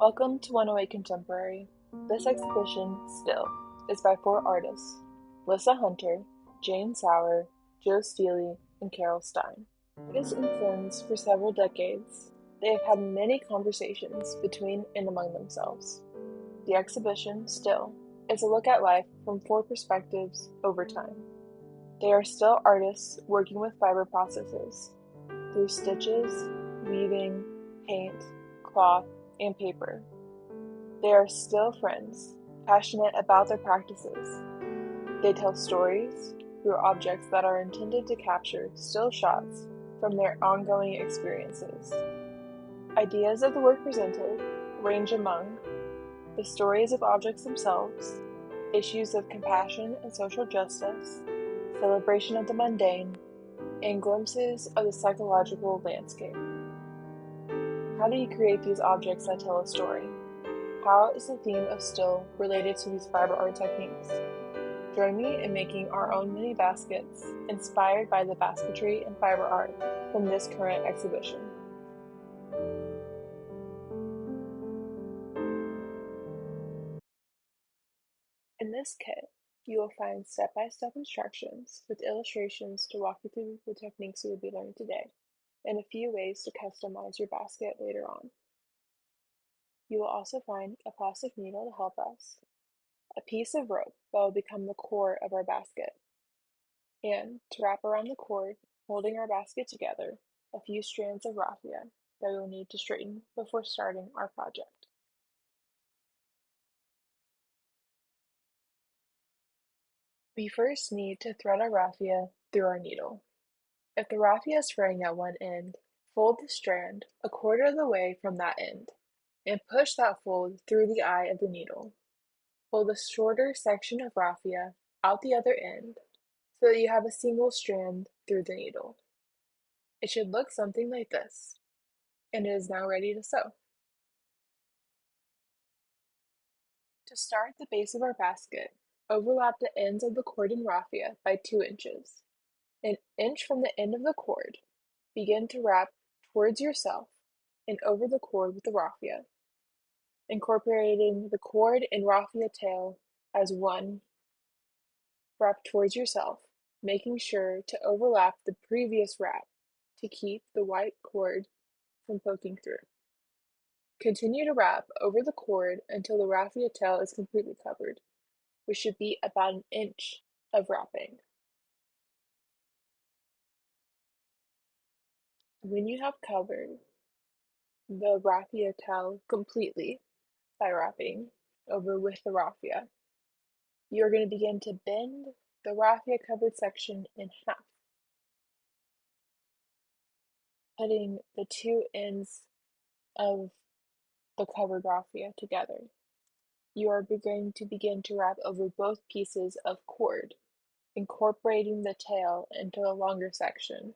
Welcome to 108 Contemporary. This exhibition, Still, is by 4 artists: Lissa Hunter, Jane Sauer, Joe Steely, and Carol Stein. Artists and friends for several decades, they have had many conversations between and among themselves. The exhibition, Still, is a look at life from 4 perspectives over time. They are still artists working with fiber processes, through stitches, weaving, paint, cloth, and paper. They are still friends, passionate about their practices. They tell stories through objects that are intended to capture still shots from their ongoing experiences. Ideas of the work presented range among the stories of objects themselves, issues of compassion and social justice, celebration of the mundane, and glimpses of the psychological landscape. How do you create these objects that tell a story? How is the theme of Still related to these fiber art techniques? Join me in making our own mini baskets inspired by the basketry and fiber art from this current exhibition. In this kit, you will find step-by-step instructions with illustrations to walk you through the techniques you will be learning today, and a few ways to customize your basket later on. You will also find a plastic needle to help us, a piece of rope that will become the core of our basket, and to wrap around the cord, holding our basket together, a few strands of raffia that we will need to straighten before starting our project. We first need to thread our raffia through our needle. If the raffia is fraying at one end, fold the strand a quarter of the way from that end, and push that fold through the eye of the needle. Pull the shorter section of raffia out the other end so that you have a single strand through the needle. It should look something like this, and it is now ready to sew. To start the base of our basket, overlap the ends of the cord and raffia by 2 inches. An inch from the end of the cord, begin to wrap towards yourself and over the cord with the raffia, incorporating the cord and raffia tail as one. Wrap towards yourself, making sure to overlap the previous wrap to keep the white cord from poking through. Continue to wrap over the cord until the raffia tail is completely covered, which should be about an inch of wrapping. When you have covered the raffia tail completely by wrapping over with the raffia, you are going to begin to bend the raffia covered section in half, putting the 2 ends of the covered raffia together. You are going to begin to wrap over both pieces of cord, incorporating the tail into a longer section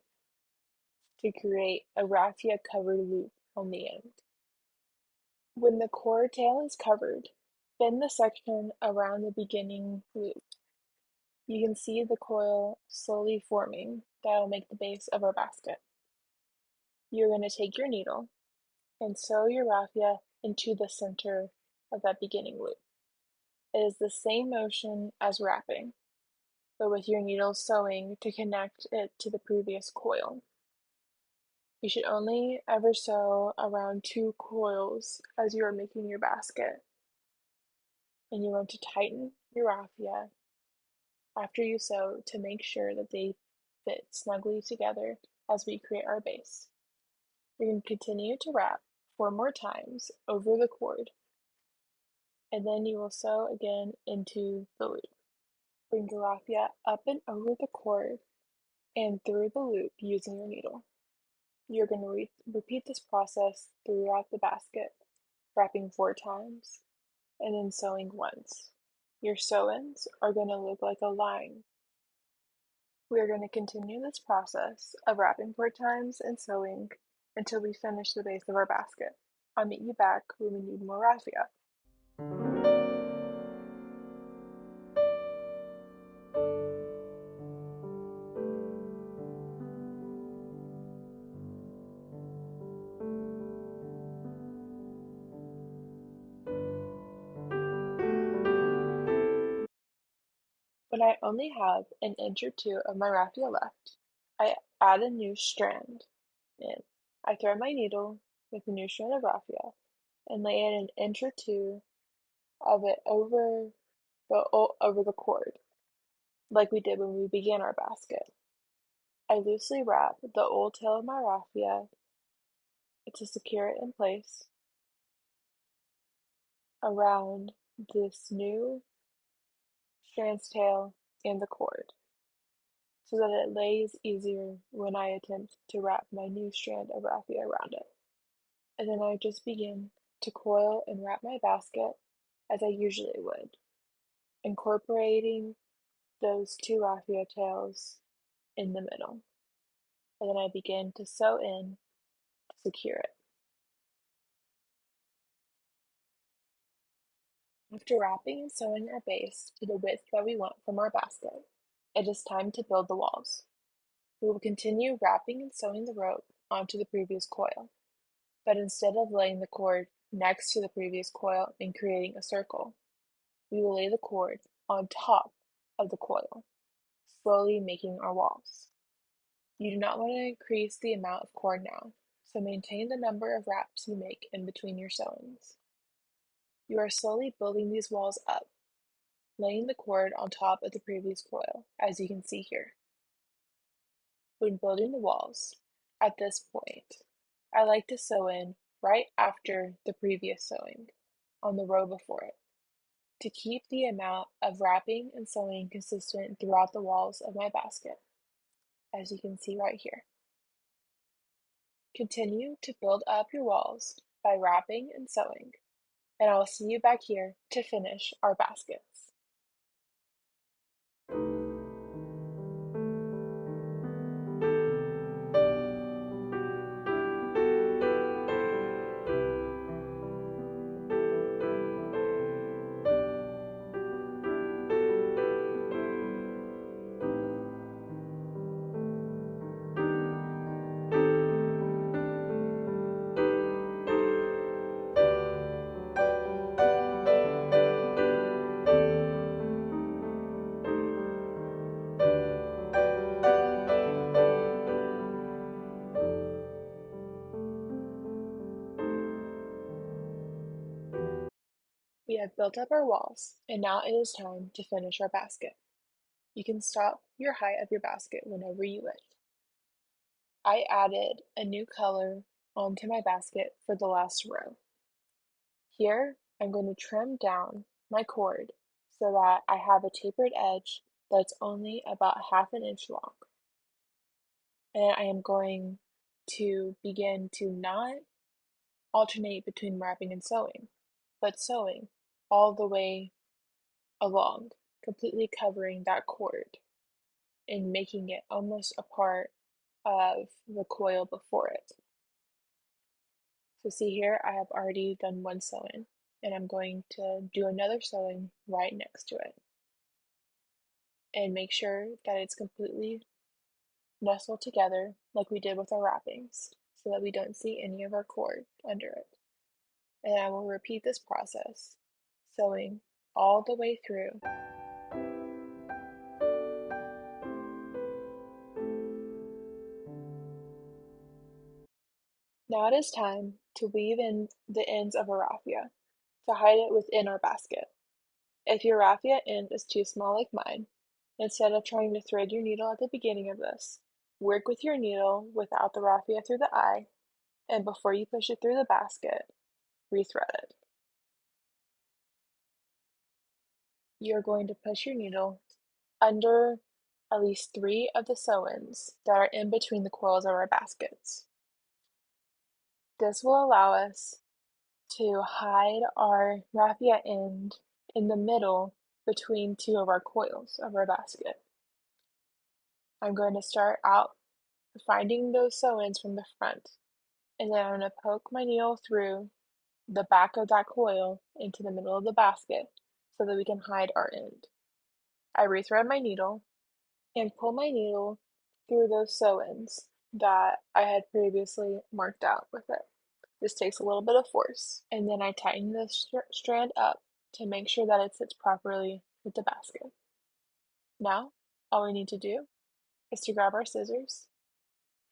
to create a raffia covered loop on the end. When the cord tail is covered, bend the section around the beginning loop. You can see the coil slowly forming that will make the base of our basket. You're going to take your needle and sew your raffia into the center of that beginning loop. It is the same motion as wrapping, but with your needle sewing to connect it to the previous coil. You should only ever sew around 2 coils as you are making your basket. And you want to tighten your raffia after you sew to make sure that they fit snugly together as we create our base. You're going to continue to wrap 4 more times over the cord, and then you will sew again into the loop. Bring the raffia up and over the cord and through the loop using your needle. You're going to repeat this process throughout the basket, wrapping 4 times and then sewing once. Your sew-ins are going to look like a line. We are going to continue this process of wrapping 4 times and sewing until we finish the base of our basket. I'll meet you back when we need more raffia. When I only have an inch or two of my raffia left, I add a new strand in. I thread my needle with a new strand of raffia and lay in an inch or two of it over the cord, like we did when we began our basket. I loosely wrap the old tail of my raffia to secure it in place around this new strand's tail and the cord, so that it lays easier when I attempt to wrap my new strand of raffia around it. And then I just begin to coil and wrap my basket as I usually would, incorporating those two raffia tails in the middle. And then I begin to sew in to secure it. After wrapping and sewing our base to the width that we want from our basket, it is time to build the walls. We will continue wrapping and sewing the rope onto the previous coil, but instead of laying the cord next to the previous coil and creating a circle, we will lay the cord on top of the coil, slowly making our walls. You do not want to increase the amount of cord now, so maintain the number of wraps you make in between your sewings. You are slowly building these walls up, laying the cord on top of the previous coil, as you can see here. When building the walls, at this point, I like to sew in right after the previous sewing on the row before it, to keep the amount of wrapping and sewing consistent throughout the walls of my basket, as you can see right here. Continue to build up your walls by wrapping and sewing, and I'll see you back here to finish our baskets. We have built up our walls, and now it is time to finish our basket. You can stop your height of your basket whenever you wish. I added a new color onto my basket for the last row. Here, I'm going to trim down my cord so that I have a tapered edge that's only about half an inch long. And I am going to begin to not alternate between wrapping and sewing, but sewing all the way along, completely covering that cord and making it almost a part of the coil before it. So see here, I have already done one sewing, and I'm going to do another sewing right next to it. And make sure that it's completely nestled together like we did with our wrappings, so that we don't see any of our cord under it. And I will repeat this process, sewing all the way through. Now it is time to weave in the ends of a raffia to hide it within our basket. If your raffia end is too small like mine, instead of trying to thread your needle at the beginning of this, work with your needle without the raffia through the eye, and before you push it through the basket, rethread it. You're going to push your needle under at least 3 of the sew-ins that are in between the coils of our baskets. This will allow us to hide our raffia end in the middle between 2 of our coils of our basket. I'm going to start out finding those sew-ins from the front, and then I'm going to poke my needle through the back of that coil into the middle of the basket so that we can hide our end. I rethread my needle and pull my needle through those sew-ins that I had previously marked out with it. This takes a little bit of force, and then I tighten the strand up to make sure that it sits properly with the basket. Now, all we need to do is to grab our scissors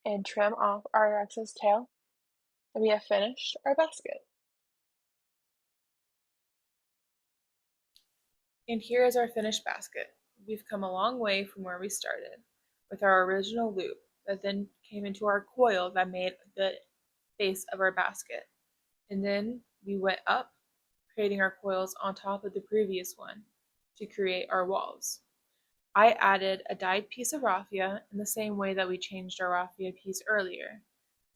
and trim off our excess tail, and we have finished our basket. And here is our finished basket. We've come a long way from where we started with our original loop that then came into our coil that made the base of our basket. And then we went up, creating our coils on top of the previous one to create our walls. I added a dyed piece of raffia in the same way that we changed our raffia piece earlier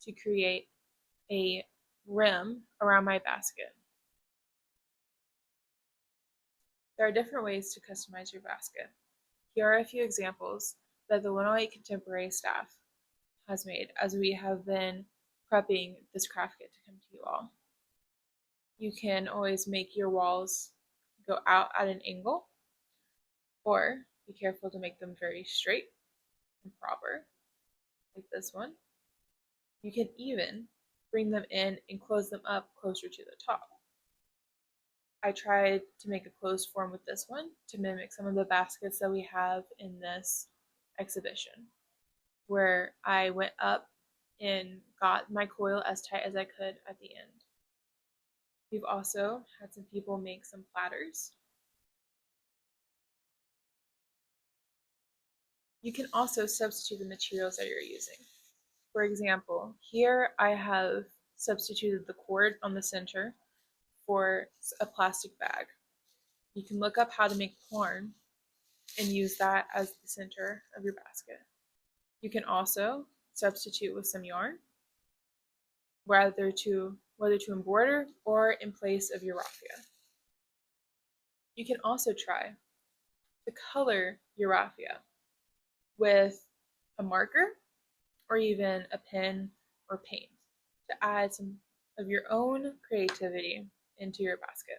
to create a rim around my basket. There are different ways to customize your basket. Here are a few examples that the 108 Contemporary staff has made as we have been prepping this craft kit to come to you all. You can always make your walls go out at an angle, or be careful to make them very straight and proper, like this one. You can even bring them in and close them up closer to the top. I tried to make a closed form with this one to mimic some of the baskets that we have in this exhibition, where I went up and got my coil as tight as I could at the end. We've also had some people make some platters. You can also substitute the materials that you're using. For example, here I have substituted the cord on the center for a plastic bag. You can look up how to make corn and use that as the center of your basket. You can also substitute with some yarn, whether to embroider or in place of your raffia. You can also try to color your raffia with a marker or even a pen or paint to add some of your own creativity into your basket.